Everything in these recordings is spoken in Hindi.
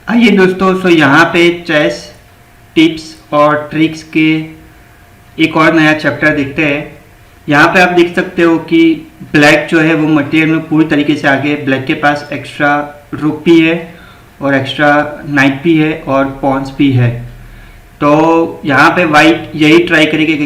आइए दोस्तों, यहाँ पे चेस टिप्स और ट्रिक्स के एक और नया चैप्टर देखते हैं। यहाँ पे आप देख सकते हो कि ब्लैक जो है वो मटेरियल में पूरी तरीके से आगे। ब्लैक के पास एक्स्ट्रा रुक भी है और एक्स्ट्रा नाइट भी है और पॉन्स भी है। तो यहाँ पे वाइट यही ट्राई करेगा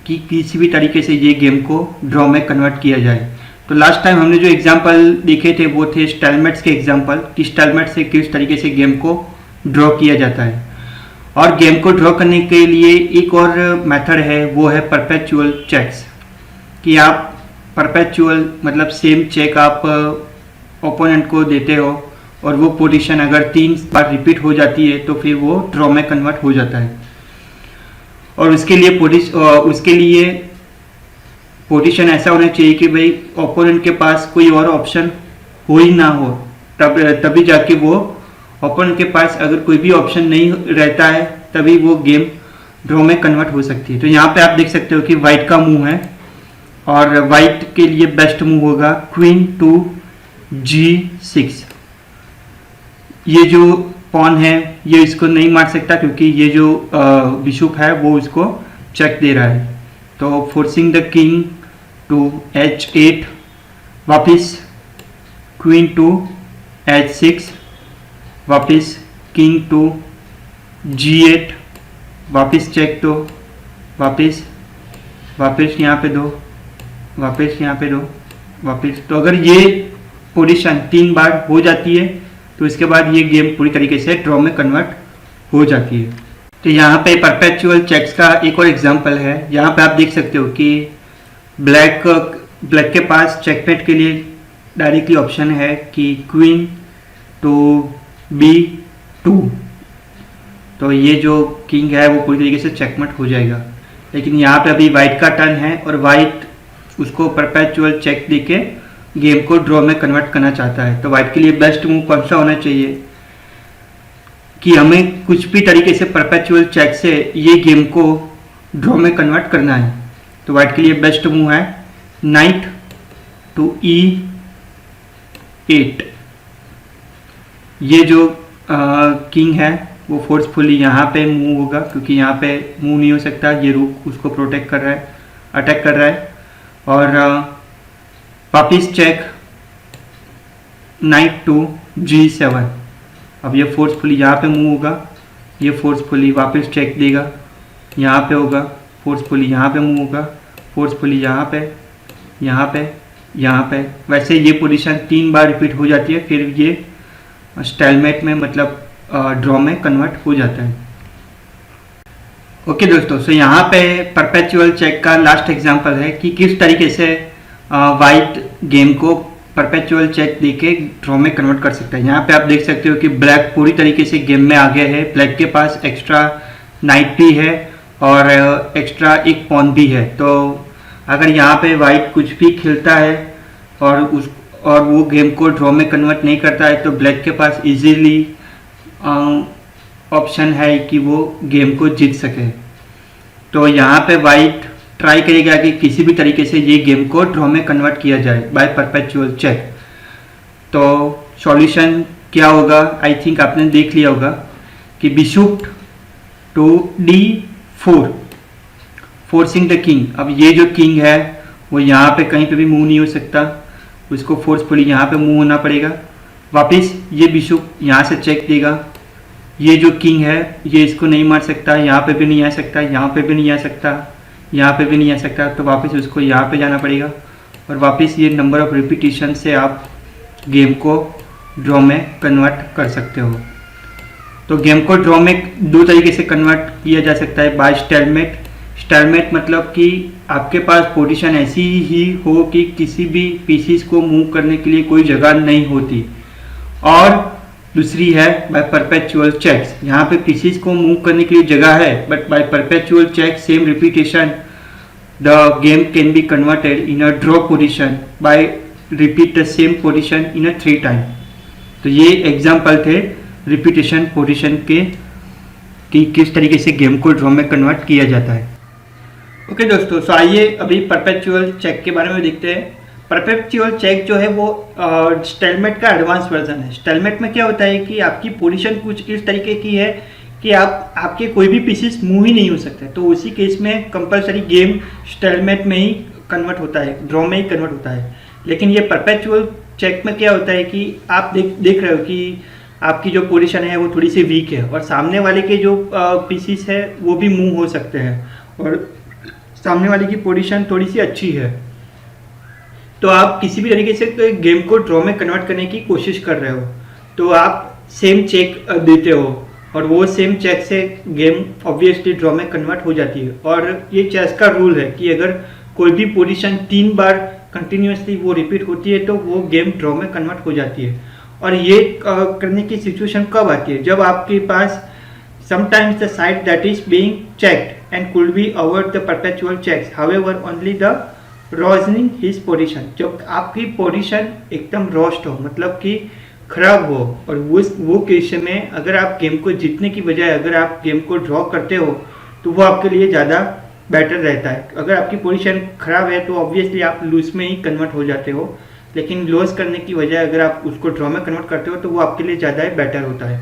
कि किसी भी तरीके से ये गेम को ड्रॉ में कन्वर्ट किया जाए। तो लास्ट टाइम हमने जो एग्जाम्पल देखे थे वो थे स्टाइलमेट्स के एग्जाम्पल, कि स्टाइलमेट से किस तरीके से गेम को ड्रॉ किया जाता है। और गेम को ड्रॉ करने के लिए एक और मेथड है, वो है परपेचुअल चेक्स। कि आप परपेचुअल मतलब सेम चेक आप ओपोनेंट को देते हो और वो पोजीशन अगर 3 बार रिपीट हो जाती है तो फिर वो ड्रॉ में कन्वर्ट हो जाता है। और उसके लिए पोजीशन ऐसा होना चाहिए कि भाई ओपोनेंट के पास कोई और ऑप्शन हो ही ना हो, तभी जाके वो ओपोनेंट के पास अगर कोई भी ऑप्शन नहीं रहता है तभी वो गेम ड्रॉ में कन्वर्ट हो सकती है। तो यहाँ पे आप देख सकते हो कि वाइट का मूव है और वाइट के लिए बेस्ट मूव होगा क्वीन टू G6। ये जो पॉन है ये इसको नहीं मार सकता क्योंकि ये जो बिशप है वो इसको चेक दे रहा है। तो forcing the king to H8, वापिस क्वीन टू H6, वापिस किंग टू G8, वापिस चेक दो, वापिस यहाँ पे दो, वापिस यहाँ पे दो, वापिस। तो अगर ये पोजीशन 3 बार हो जाती है तो इसके बाद ये गेम पूरी तरीके से ड्रॉ में कन्वर्ट हो जाती है। तो यहाँ पे परपेचुअल चेक्स का एक और एग्जांपल है। यहाँ पे आप देख सकते हो कि ब्लैक के पास चेकमेट के लिए डायरेक्टली ऑप्शन है कि क्वीन टू B2। तो ये जो किंग है वो पूरी तरीके से चेकमेट हो जाएगा। लेकिन यहाँ पे अभी वाइट का टर्न है और वाइट उसको परपेचुअल चेक देके गेम को ड्रॉ में कन्वर्ट करना चाहता है। तो वाइट के लिए बेस्ट मूव कौन सा होना चाहिए कि हमें कुछ भी तरीके से परपेचुअल चेक से ये गेम को ड्रॉ में कन्वर्ट करना है। तो वाइट के लिए बेस्ट मूव है नाइट टू E8। ये जो किंग है वो फोर्सफुली यहाँ पे मूव होगा क्योंकि यहाँ पे मूव नहीं हो सकता, ये रूक उसको प्रोटेक्ट कर रहा है, अटैक कर रहा है। और वापिस चेक नाइट टू G7। अब ये फोर्सफुली यहाँ पे मूव होगा, ये फोर्सफुली वापस चेक देगा, यहाँ पे होगा, फोर्सफुली यहाँ पे मूव होगा, फोर्सफुली यहाँ पे, यहाँ पे, यहाँ पे। वैसे ये पोजीशन 3 बार रिपीट हो जाती है, फिर ये स्टाइलमेट में मतलब ड्रॉ में कन्वर्ट हो जाता है। ओके दोस्तों, सो यहाँ पे परपेचुअल चेक का लास्ट एग्जांपल है कि किस तरीके से वाइट गेम को परपेचुअल चेक देके ड्रॉ में कन्वर्ट कर सकता है। यहाँ पे आप देख सकते हो कि ब्लैक पूरी तरीके से गेम में आ गया है। ब्लैक के पास एक्स्ट्रा नाइट भी है और एक्स्ट्रा एक पॉन भी है। तो अगर यहाँ पे वाइट कुछ भी खेलता है और वो गेम को ड्रॉ में कन्वर्ट नहीं करता है तो ब्लैक के पास इजीली ऑप्शन है कि वो गेम को जीत सके। तो यहाँ पे वाइट ट्राई करेगा कि किसी भी तरीके से ये गेम को ड्रॉ में कन्वर्ट किया जाए बाय परपेचुअल चेक। तो सॉल्यूशन क्या होगा, आई थिंक आपने देख लिया होगा कि bishop to D4, forcing the king. अब ये जो किंग है वो यहाँ पे कहीं पे भी मूव नहीं हो सकता, उसको फोर्सफुली यहाँ पे मूव होना पड़ेगा। वापस ये बिशप यहाँ से चेक देगा, ये जो किंग है ये इसको नहीं मार सकता, यहाँ पे भी नहीं आ सकता, यहाँ पे भी नहीं आ सकता, यहाँ पे भी नहीं आ सकता। तो वापस उसको यहाँ पे जाना पड़ेगा और वापस ये नंबर ऑफ रिपीटिशन से आप गेम को ड्रॉ में कन्वर्ट कर सकते हो। तो गेम को ड्रॉ में 2 तरीके से कन्वर्ट किया जा सकता है, बाय स्टाइलमेट। स्टाइलमेट मतलब कि आपके पास पोजीशन ऐसी ही हो कि किसी भी पीसीस को मूव करने के लिए कोई जगह नहीं होती। और दूसरी है बाय परपेचुअल चेक्स, यहाँ पे पीसीस को मूव करने के लिए जगह है but by perpetual check same repetition the game can be converted in a draw position by repeat the same position in a 3 time. तो ये एग्जांपल थे रिपीटेशन पोजीशन के कि किस तरीके से गेम को ड्रॉ में कन्वर्ट किया जाता है। ओके दोस्तों, सो आइए अभी परपेचुअल चेक के बारे में देखते हैं। परपेचुअल चेक जो है वो स्टेलमेट का एडवांस वर्जन है। स्टेलमेट में क्या होता है कि आपकी पोजीशन कुछ इस तरीके की है कि आपके कोई भी पीसेस मूव ही नहीं हो सकते, तो उसी केस में कंपलसरी गेम स्टेलमेट में ही कन्वर्ट होता है, ड्रॉ में ही कन्वर्ट होता है। लेकिन ये परपेचुअल चेक में क्या होता है कि आप देख रहे हो कि आपकी जो पोजीशन है वो थोड़ी सी वीक है और सामने वाले के जो पीसीस है वो भी मूव हो सकते हैं और सामने वाले की पोजीशन थोड़ी सी अच्छी है, तो आप किसी भी तरीके से गेम को ड्रॉ में कन्वर्ट करने की कोशिश कर रहे हो, तो आप सेम चेक देते हो और वो सेम चेक से गेम ऑब्वियसली ड्रॉ में कन्वर्ट हो जाती है। और ये चेस का रूल है कि अगर कोई भी पोजीशन 3 बार कंटिन्यूसली वो रिपीट होती है तो वो गेम ड्रॉ में कन्वर्ट हो जाती है। और ये करने की सिचुएशन कब आती है? जब आपके पास sometimes the side that is being checked and could be over the perpetual checks, however only the reasoning his position, जब आपकी पोजीशन एकदम रोस्ट हो, मतलब कि खराब हो, और वो केस में अगर आप गेम को जीतने की बजाय अगर आप गेम को ड्रॉ करते हो तो वो आपके लिए ज़्यादा बेटर रहता है। अगर आपकी पोजीशन खराब है तो ऑब्वियसली आप लूज में ही कन्वर्ट हो जाते हो, लेकिन लॉस करने की बजाय अगर आप उसको ड्रॉ में कन्वर्ट करते हो तो वो आपके लिए ज़्यादा बेटर होता है।